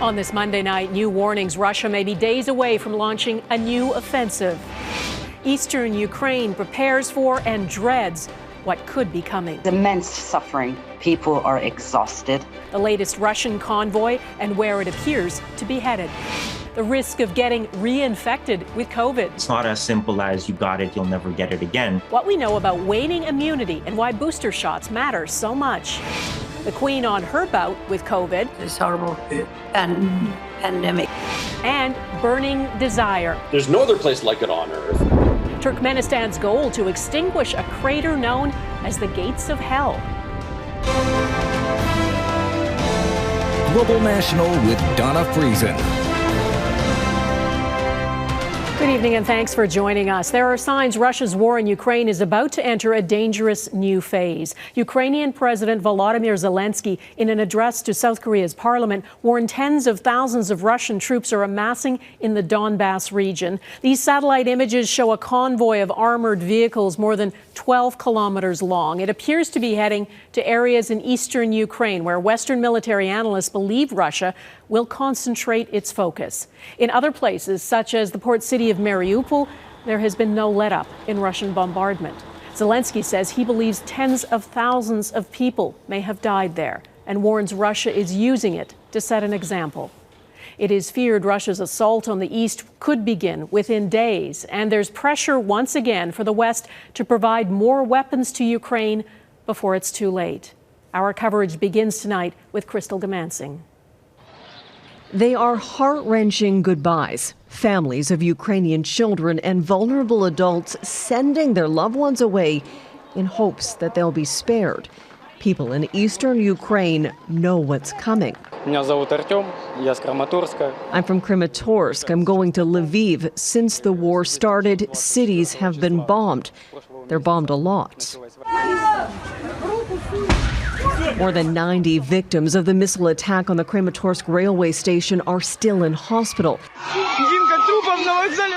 On this Monday night, new warnings Russia may be days away from launching a new offensive. Eastern Ukraine prepares for and dreads what could be coming. Immense suffering. People are exhausted. The latest Russian convoy and where it appears to be headed. The risk of getting reinfected with COVID. It's not as simple as you got it, you'll never get it again. What we know about waning immunity and why booster shots matter so much. The Queen on her bout with COVID. This horrible pandemic. And burning desire. There's no other place like it on Earth. Turkmenistan's goal to extinguish a crater known as the Gates of Hell. Global National with Donna Friesen. Good evening and thanks for joining us. There are signs Russia's war in Ukraine is about to enter a dangerous new phase. Ukrainian President Volodymyr Zelenskyy, in an address to South Korea's parliament, warned tens of thousands of Russian troops are amassing in the Donbass region. These satellite images show a convoy of armored vehicles more than 12 kilometers long. It appears to be heading to areas in eastern Ukraine where Western military analysts believe Russia will concentrate its focus. In other places, such as the port city of Mariupol, there has been no let-up in Russian bombardment. Zelenskyy says he believes tens of thousands of people may have died there and warns Russia is using it to set an example. It is feared Russia's assault on the east could begin within days, and there's pressure once again for the West to provide more weapons to Ukraine before it's too late. Our coverage begins tonight with Goomansingh. They are heart-wrenching goodbyes. Families of Ukrainian children and vulnerable adults sending their loved ones away in hopes that they'll be spared. People in eastern Ukraine know what's coming. I'm from Kramatorsk. I'm going to Lviv. Since the war started, cities have been bombed. They're bombed a lot. More than 90 victims of the missile attack on the Kramatorsk railway station are still in hospital.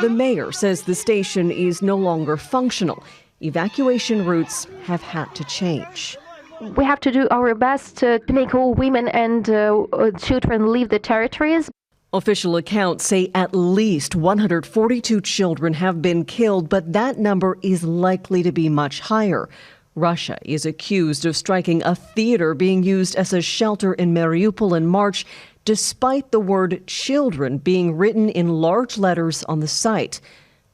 The mayor says the station is no longer functional. Evacuation routes have had to change. We have to do our best to make all women and children leave the territories. Official accounts say at least 142 children have been killed, but that number is likely to be much higher. Russia is accused of striking a theater being used as a shelter in Mariupol in March, despite the word children being written in large letters on the site.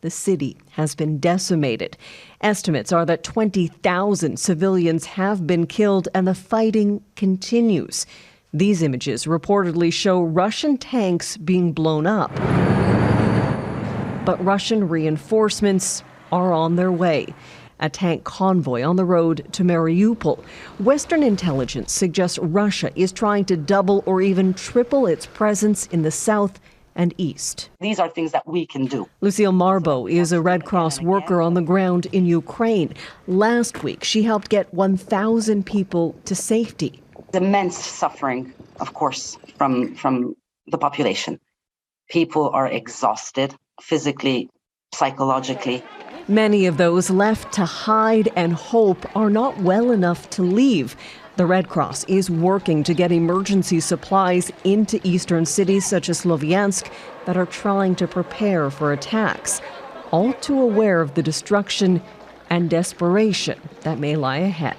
The city has been decimated. Estimates are that 20,000 civilians have been killed and the fighting continues. These images reportedly show Russian tanks being blown up. But Russian reinforcements are on their way. A tank convoy on the road to Mariupol. Western intelligence suggests Russia is trying to double or even triple its presence in the south and east. These are things that we can do. Lucille Marbo is a Red Cross worker on the ground in Ukraine. Last week, she helped get 1,000 people to safety. Immense suffering, of course, from the population. People are exhausted physically, psychologically. Many of those left to hide and hope are not well enough to leave. The Red Cross is working to get emergency supplies into eastern cities such as Slovyansk that are trying to prepare for attacks, all too aware of the destruction and desperation that may lie ahead.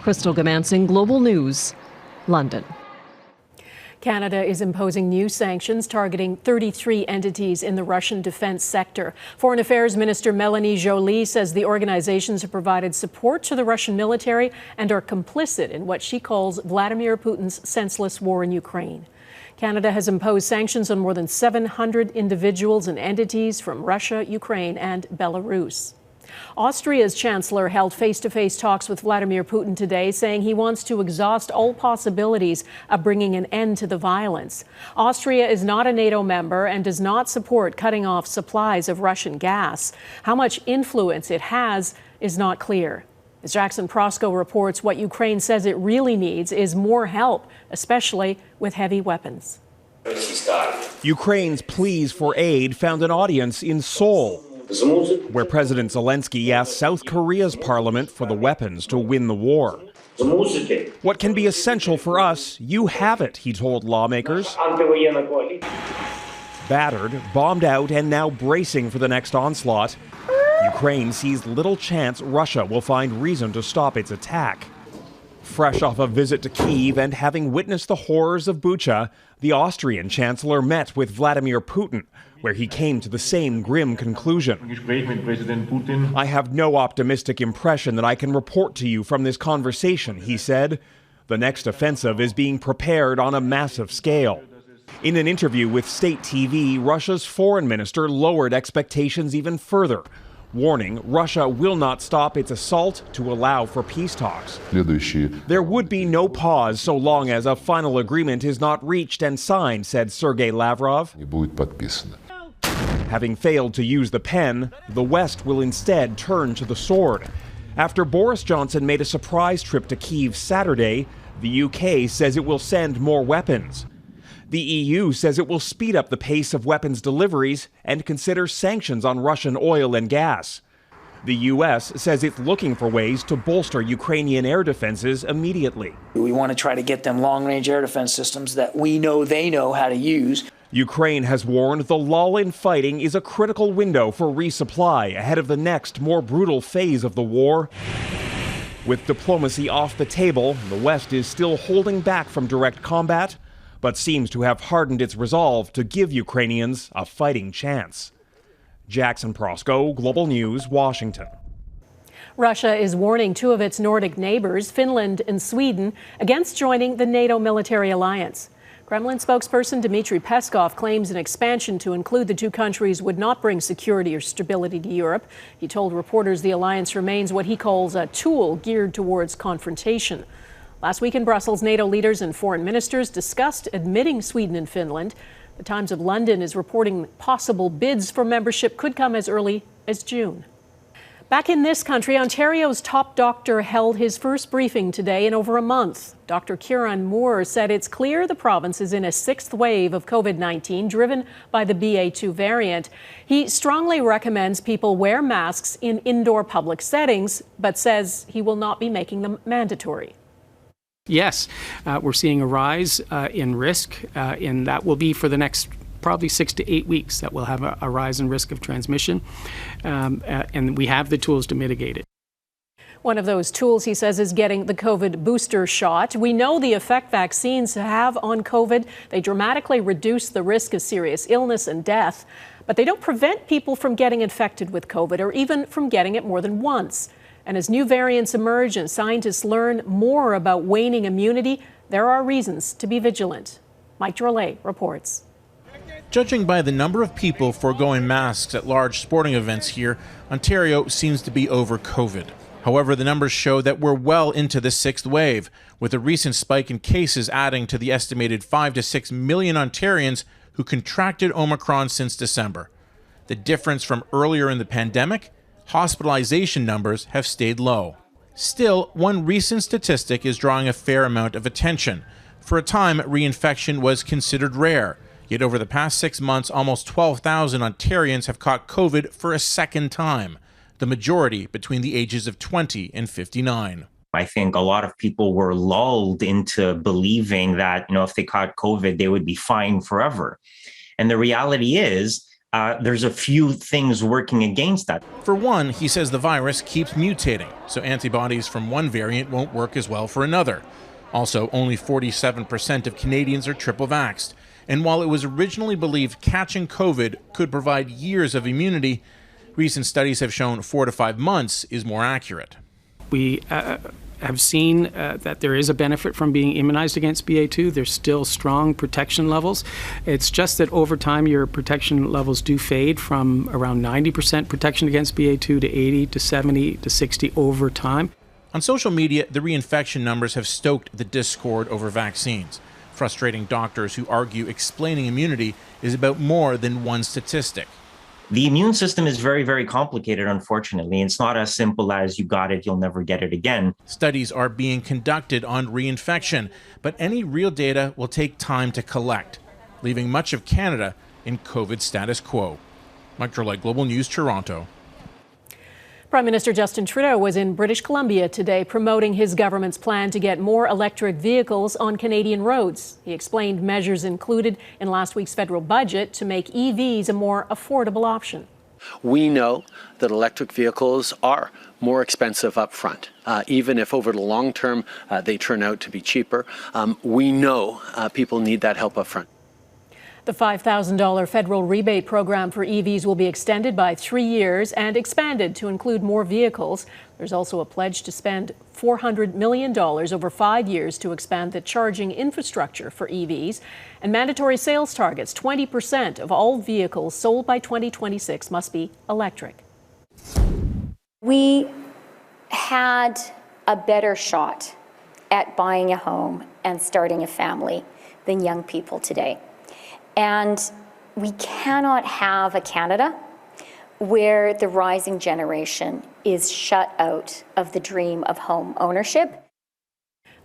Goomansingh, Global News, London. Canada is imposing new sanctions targeting 33 entities in the Russian defense sector. Foreign Affairs Minister Mélanie Joly says the organizations have provided support to the Russian military and are complicit in what she calls Vladimir Putin's senseless war in Ukraine. Canada has imposed sanctions on more than 700 individuals and entities from Russia, Ukraine, and Belarus. Austria's chancellor held face-to-face talks with Vladimir Putin today, saying he wants to exhaust all possibilities of bringing an end to the violence. Austria is not a NATO member and does not support cutting off supplies of Russian gas. How much influence it has is not clear. As Jackson Proskow reports, what Ukraine says it really needs is more help, especially with heavy weapons. Ukraine's pleas for aid found an audience in Seoul, where President Zelenskyy asked South Korea's parliament for the weapons to win the war. What can be essential for us, you have it, he told lawmakers. Battered, bombed out, and now bracing for the next onslaught, Ukraine sees little chance Russia will find reason to stop its attack. Fresh off a visit to Kyiv and having witnessed the horrors of Bucha, the Austrian Chancellor met with Vladimir Putin, where he came to the same grim conclusion. I have no optimistic impression that I can report to you from this conversation, he said. The next offensive is being prepared on a massive scale. In an interview with state TV, Russia's foreign minister lowered expectations even further, warning Russia will not stop its assault to allow for peace talks. There would be no pause so long as a final agreement is not reached and signed, said Sergei Lavrov. Having failed to use the pen, the West will instead turn to the sword. After Boris Johnson made a surprise trip to Kyiv Saturday, the UK says it will send more weapons. The EU says it will speed up the pace of weapons deliveries and consider sanctions on Russian oil and gas. The U.S. says it's looking for ways to bolster Ukrainian air defenses immediately. We want to try to get them long-range air defense systems that we know they know how to use. Ukraine has warned the lull in fighting is a critical window for resupply ahead of the next, more brutal phase of the war. With diplomacy off the table, the West is still holding back from direct combat, but seems to have hardened its resolve to give Ukrainians a fighting chance. Jackson Proskow, Global News, Washington. Russia is warning two of its Nordic neighbors, Finland and Sweden, against joining the NATO military alliance. Kremlin spokesperson Dmitry Peskov claims an expansion to include the two countries would not bring security or stability to Europe. He told reporters the alliance remains what he calls a tool geared towards confrontation. Last week in Brussels, NATO leaders and foreign ministers discussed admitting Sweden and Finland. The Times of London is reporting possible bids for membership could come as early as June. Back in this country, Ontario's top doctor held his first briefing today in over a month. Dr. Kieran Moore said it's clear the province is in a sixth wave of COVID-19 driven by the BA2 variant. He strongly recommends people wear masks in indoor public settings, but says he will not be making them mandatory. Yes, we're seeing a rise in risk, and that will be for the next probably 6 to 8 weeks that we'll have a rise in risk of transmission, and we have the tools to mitigate it. One of those tools, he says, is getting the COVID booster shot. We know the effect vaccines have on COVID. They dramatically reduce the risk of serious illness and death, but they don't prevent people from getting infected with COVID or even from getting it more than once. And as new variants emerge and scientists learn more about waning immunity, there are reasons to be vigilant. Mike Drolet reports. Judging by the number of people foregoing masks at large sporting events here, Ontario seems to be over COVID. However, the numbers show that we're well into the sixth wave, with a recent spike in cases adding to the estimated 5 to 6 million Ontarians who contracted Omicron since December. The difference from earlier in the pandemic? Hospitalization numbers have stayed low. Still, one recent statistic is drawing a fair amount of attention. For a time, reinfection was considered rare, yet over the past 6 months, almost 12,000 Ontarians have caught COVID for a second time, the majority between the ages of 20 and 59. I think a lot of people were lulled into believing that, if they caught COVID, they would be fine forever. And the reality is, there's a few things working against that. For one, he says the virus keeps mutating, so antibodies from one variant won't work as well for another. Also, only 47% of Canadians are triple vaxxed. And while it was originally believed catching COVID could provide years of immunity, recent studies have shown 4 to 5 months is more accurate. We have seen that there is a benefit from being immunized against BA2. There's still strong protection levels. It's just that over time your protection levels do fade from around 90% protection against BA2 to 80 to 70 to 60 over time. On social media, the reinfection numbers have stoked the discord over vaccines, frustrating doctors who argue explaining immunity is about more than one statistic. The immune system is very, very complicated, unfortunately. It's not as simple as you got it, you'll never get it again. Studies are being conducted on reinfection, but any real data will take time to collect, leaving much of Canada in COVID status quo. Mike Drolet, Global News, Toronto. Prime Minister Justin Trudeau was in British Columbia today promoting his government's plan to get more electric vehicles on Canadian roads. He explained measures included in last week's federal budget to make EVs a more affordable option. We know that electric vehicles are more expensive up front, even if over the long term they turn out to be cheaper. We know people need that help up front. The $5,000 federal rebate program for EVs will be extended by 3 years and expanded to include more vehicles. There's also a pledge to spend $400 million over 5 years to expand the charging infrastructure for EVs. And mandatory sales targets: 20% of all vehicles sold by 2026 must be electric. We had a better shot at buying a home and starting a family than young people today. And we cannot have a Canada where the rising generation is shut out of the dream of home ownership.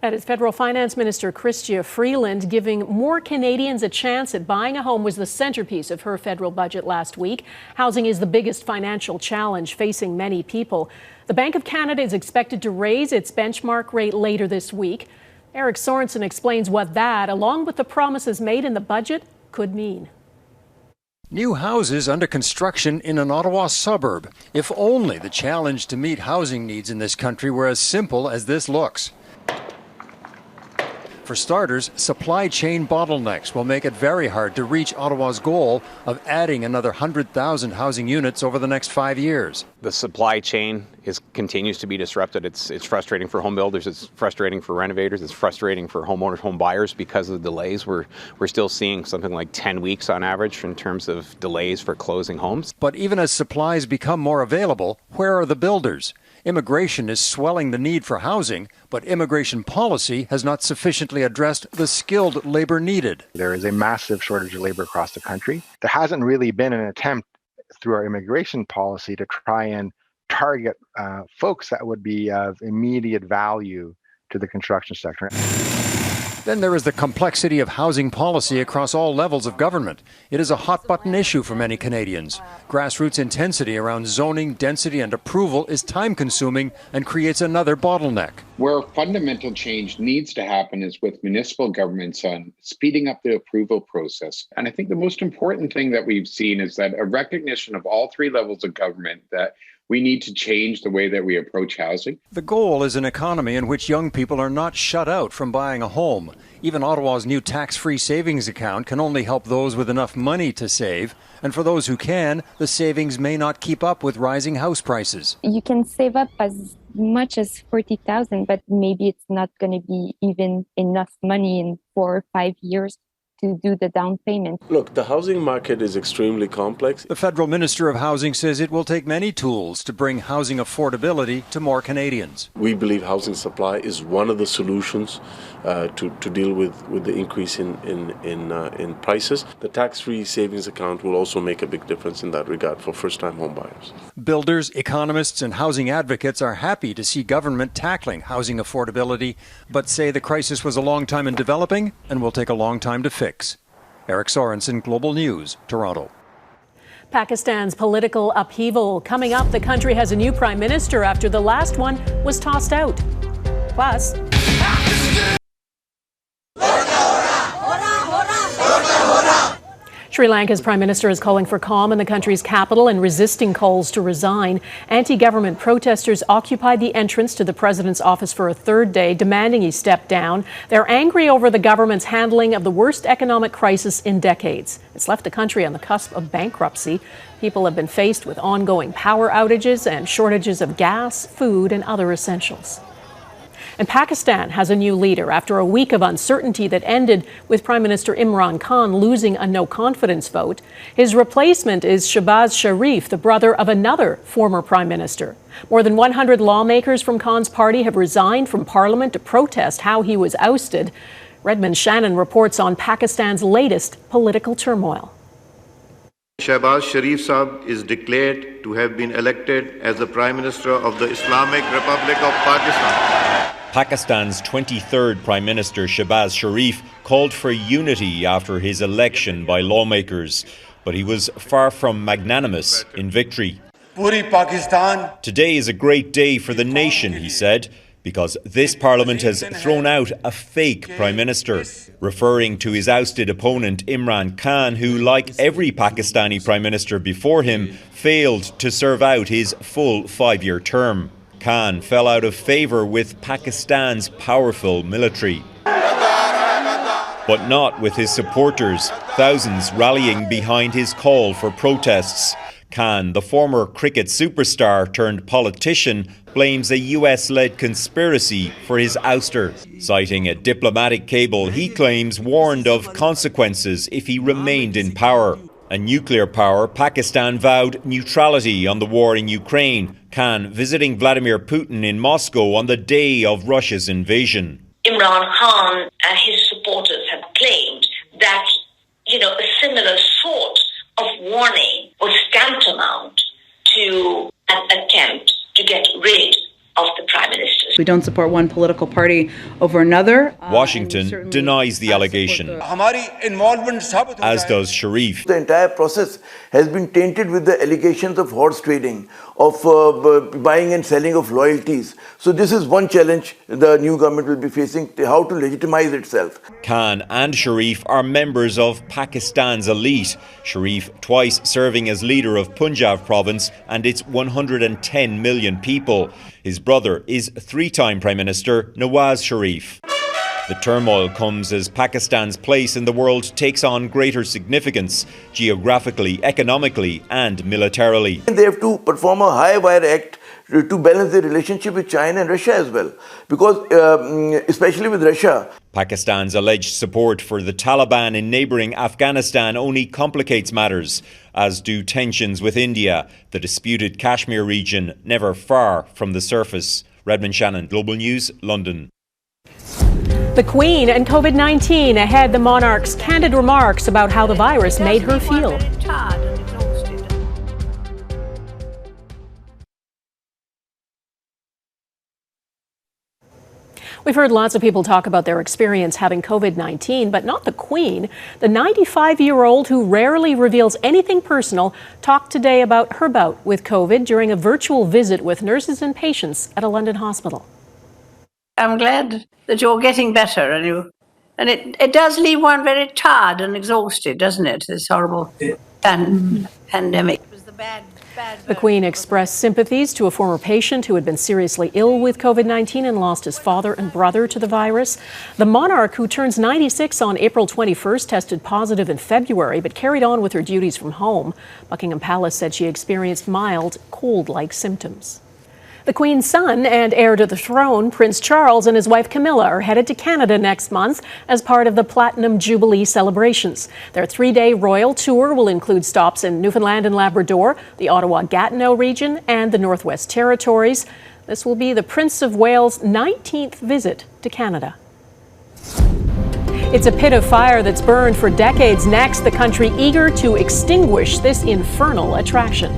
That is Federal Finance Minister Chrystia Freeland. Giving more Canadians a chance at buying a home was the centerpiece of her federal budget last week. Housing is the biggest financial challenge facing many people. The Bank of Canada is expected to raise its benchmark rate later this week. Eric Sorensen explains what that, along with the promises made in the budget, could mean. New houses under construction in an Ottawa suburb. If only the challenge to meet housing needs in this country were as simple as this looks. For starters, supply chain bottlenecks will make it very hard to reach Ottawa's goal of adding another 100,000 housing units over the next 5 years. The supply chain continues to be disrupted. It's frustrating for home builders. It's frustrating for renovators. It's frustrating for homeowners, home buyers because of the delays. We're still seeing something like 10 weeks on average in terms of delays for closing homes. But even as supplies become more available, where are the builders? Immigration is swelling the need for housing, but immigration policy has not sufficiently addressed the skilled labor needed. There is a massive shortage of labor across the country. There hasn't really been an attempt through our immigration policy to try and target folks that would be of immediate value to the construction sector. Then there is the complexity of housing policy across all levels of government. It is a hot-button issue for many Canadians. Grassroots intensity around zoning, density, and approval is time-consuming and creates another bottleneck. Where fundamental change needs to happen is with municipal governments on speeding up the approval process. And I think the most important thing that we've seen is that a recognition of all three levels of government that we need to change the way that we approach housing. The goal is an economy in which young people are not shut out from buying a home. Even Ottawa's new tax-free savings account can only help those with enough money to save. And for those who can, the savings may not keep up with rising house prices. You can save up as much as $40,000, but maybe it's not going to be even enough money in 4 or 5 years to do the down payment. Look, the housing market is extremely complex. The Federal Minister of Housing says it will take many tools to bring housing affordability to more Canadians. We believe housing supply is one of the solutions to deal with the increase in prices. The tax-free savings account will also make a big difference in that regard for first-time home buyers. Builders, economists, and housing advocates are happy to see government tackling housing affordability, but say the crisis was a long time in developing and will take a long time to fix. Eric Sorensen, Global News, Toronto. Pakistan's political upheaval. Coming up, the country has a new prime minister after the last one was tossed out. Plus, Sri Lanka's prime minister is calling for calm in the country's capital and resisting calls to resign. Anti-government protesters occupied the entrance to the president's office for a third day, demanding he step down. They're angry over the government's handling of the worst economic crisis in decades. It's left the country on the cusp of bankruptcy. People have been faced with ongoing power outages and shortages of gas, food, and other essentials. And Pakistan has a new leader after a week of uncertainty that ended with Prime Minister Imran Khan losing a no-confidence vote. His replacement is Shehbaz Sharif, the brother of another former prime minister. More than 100 lawmakers from Khan's party have resigned from parliament to protest how he was ousted. Redmond Shannon reports on Pakistan's latest political turmoil. Shehbaz Sharif Saab is declared to have been elected as the Prime Minister of the Islamic Republic of Pakistan. Pakistan's 23rd Prime Minister Shehbaz Sharif called for unity after his election by lawmakers, but he was far from magnanimous in victory. Today is a great day for the nation, he said, because this parliament has thrown out a fake prime minister, referring to his ousted opponent Imran Khan, who, like every Pakistani prime minister before him, failed to serve out his full 5-year term. Khan fell out of favour with Pakistan's powerful military. But not with his supporters, thousands rallying behind his call for protests. Khan, the former cricket superstar turned politician, blames a US-led conspiracy for his ouster. Citing a diplomatic cable he claims warned of consequences if he remained in power. A nuclear power, Pakistan vowed neutrality on the war in Ukraine. Khan visiting Vladimir Putin in Moscow on the day of Russia's invasion. Imran Khan and his supporters have claimed that, a similar sort of warning was tantamount to an attempt to get rid of the prime minister. We don't support one political party over another. Washington denies the allegation, as does Sharif. The entire process has been tainted with the allegations of horse trading, of buying and selling of loyalties. So this is one challenge the new government will be facing, how to legitimize itself. Khan and Sharif are members of Pakistan's elite. Sharif twice serving as leader of Punjab province and its 110 million people. His brother is three-time Prime Minister Nawaz Sharif. The turmoil comes as Pakistan's place in the world takes on greater significance, geographically, economically and militarily. They have to perform a high wire act to balance their relationship with China and Russia as well, because especially with Russia. Pakistan's alleged support for the Taliban in neighbouring Afghanistan only complicates matters, as do tensions with India, the disputed Kashmir region never far from the surface. Redmond Shannon, Global News, London. The Queen and COVID-19. Ahead, the monarch's candid remarks about how the virus made her feel. We've heard lots of people talk about their experience having COVID-19, but not the Queen. The 95-year-old who rarely reveals anything personal talked today about her bout with COVID during a virtual visit with nurses and patients at a London hospital. I'm glad that you're getting better, and it does leave one very tired and exhausted, doesn't it? This horrible pandemic. It was the bad. The Queen expressed sympathies to a former patient who had been seriously ill with COVID-19 and lost his father and brother to the virus. The monarch, who turns 96 on April 21st, tested positive in February but carried on with her duties from home. Buckingham Palace said she experienced mild cold-like symptoms. The Queen's son and heir to the throne, Prince Charles, and his wife Camilla are headed to Canada next month as part of the Platinum Jubilee celebrations. Their 3-day royal tour will include stops in Newfoundland and Labrador, the Ottawa-Gatineau region, and the Northwest Territories. This will be the Prince of Wales' 19th visit to Canada. It's a pit of fire that's burned for decades. Next, the country eager to extinguish this infernal attraction.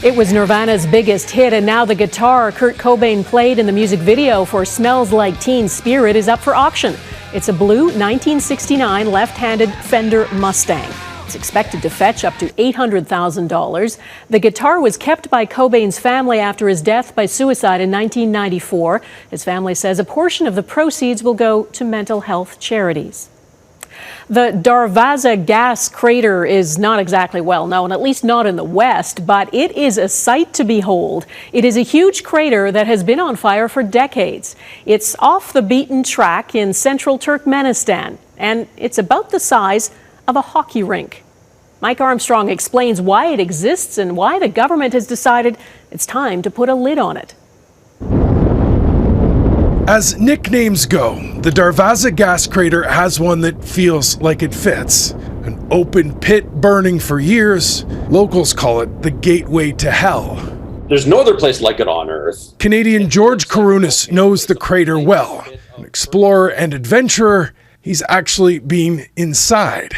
It was Nirvana's biggest hit, and now the guitar Kurt Cobain played in the music video for Smells Like Teen Spirit is up for auction. It's a blue 1969 left-handed Fender Mustang. It's expected to fetch up to $800,000. The guitar was kept by Cobain's family after his death by suicide in 1994. His family says a portion of the proceeds will go to mental health charities. The Darvaza gas crater is not exactly well known, at least not in the West, but it is a sight to behold. It is a huge crater that has been on fire for decades. It's off the beaten track in central Turkmenistan, and it's about the size of a hockey rink. Mike Armstrong explains why it exists and why the government has decided it's time to put a lid on it. As nicknames go, the Darvaza gas crater has one that feels like it fits. An open pit burning for years, locals call it the gateway to hell. There's no other place like it on Earth. Canadian George Karunas knows the crater well. An explorer and adventurer, he's actually been inside.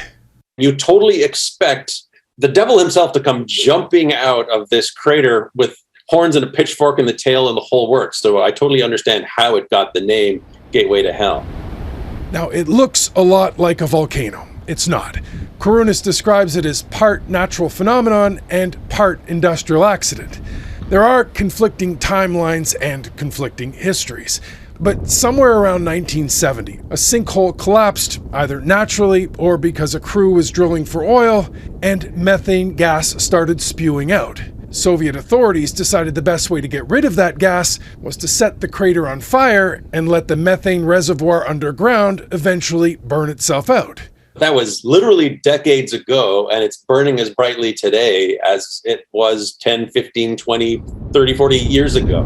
You totally expect the devil himself to come jumping out of this crater with horns and a pitchfork in the tail and the whole works. So I totally understand how it got the name Gateway to Hell. Now, it looks a lot like a volcano. It's not. Karunas describes it as part natural phenomenon and part industrial accident. There are conflicting timelines and conflicting histories. But somewhere around 1970, a sinkhole collapsed, either naturally or because a crew was drilling for oil, and methane gas started spewing out. Soviet authorities decided the best way to get rid of that gas was to set the crater on fire and let the methane reservoir underground eventually burn itself out. That was literally decades ago, and it's burning as brightly today as it was 10, 15, 20, 30, 40 years ago.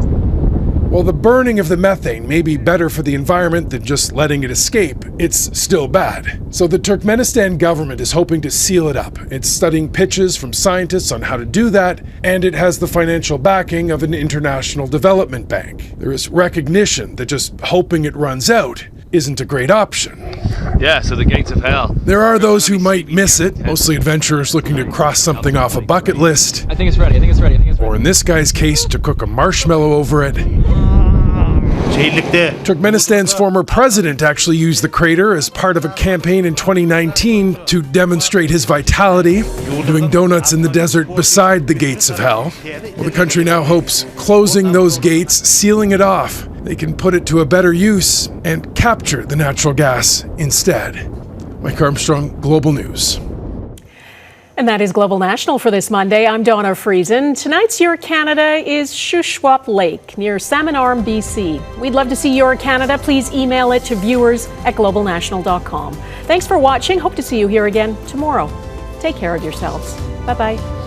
While the burning of the methane may be better for the environment than just letting it escape, it's still bad. So the Turkmenistan government is hoping to seal it up. It's studying pitches from scientists on how to do that, and it has the financial backing of an international development bank. There is recognition that just hoping it runs out isn't a great option. Yeah, so the gates of hell. There are those who might miss it, mostly adventurers looking to cross something off a bucket list. I think it's ready. Or in this guy's case, to cook a marshmallow over it. Turkmenistan's former president actually used the crater as part of a campaign in 2019 to demonstrate his vitality, doing donuts in the desert beside the gates of hell. Well, the country now hopes closing those gates, sealing it off, they can put it to a better use and capture the natural gas instead. Mike Armstrong, Global News. And that is Global National for this Monday. I'm Donna Friesen. Tonight's Your Canada is Shuswap Lake near Salmon Arm, BC. We'd love to see Your Canada. Please email it to viewers@globalnational.com. Thanks for watching. Hope to see you here again tomorrow. Take care of yourselves. Bye-bye.